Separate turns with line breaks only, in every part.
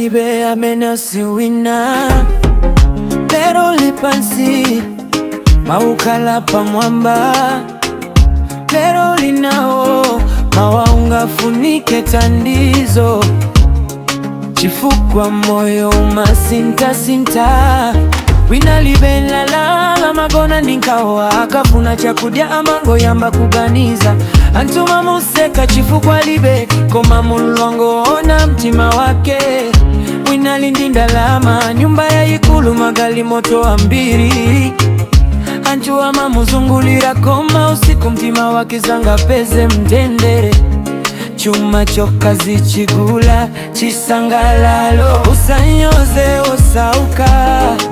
libe amenasi wina lero lipansi maukala pamwamba lero linao mawaunga funike tandizo chifukwa moyo umasinta sinta wina libe lala magona ninkawa akafuna chakudya amango yamba kuganiza antuma museka chifukwa libe koma mulongo ona mtima wake wina lindinda lama nyumba ya ikulu magali moto ambiri anjua mamuzungulira koma usiku mtima wake zanga peze mtendere chuma chokazi chigula chisangalalo usanyoze osauka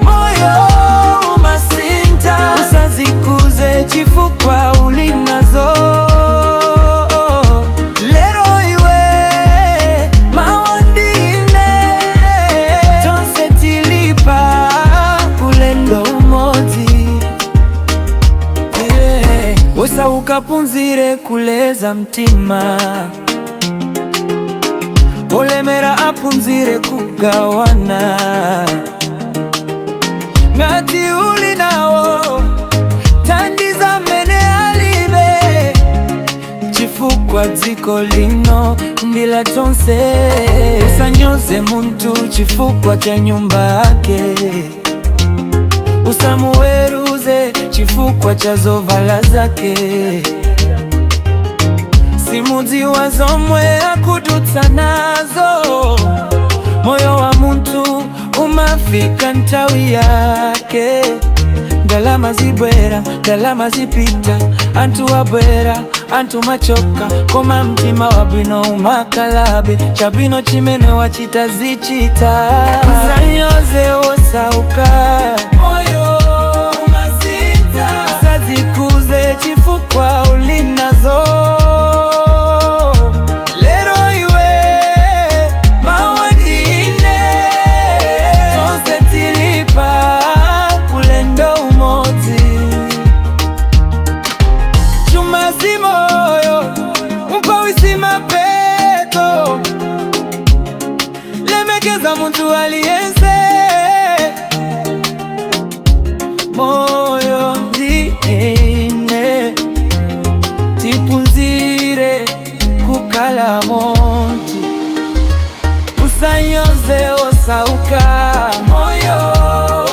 moyo umasinta usazikuze chifukwa ulinazo lero iwe mawandine tonse tilipa ulendo umodzi usauka punzire kuleza mtima olemera apunzire kugawana ngati uli nawo tandiza mene alibe chifukwa dziko lino ndila tonse usanyoze muntu chifukwa cha nyumba yake usamuweruze chifukwa cha zovala zake simudzi wazomwe akudutsa nazo moyo wa muntu umafika ntawi yake ndalama zibwera ndalama zipita antu wabwera antu machoka koma mtima wabwino umakalabe chabwino chimene wachita zichita usanyoze osauka moyo umasinta usazikuze chifukwa ulinazo lemekeza muntu aliyense moyo ndine tipunzire kukala muntu usanyoze osauka moyo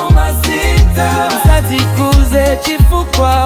umasinta usazikuze chifukwa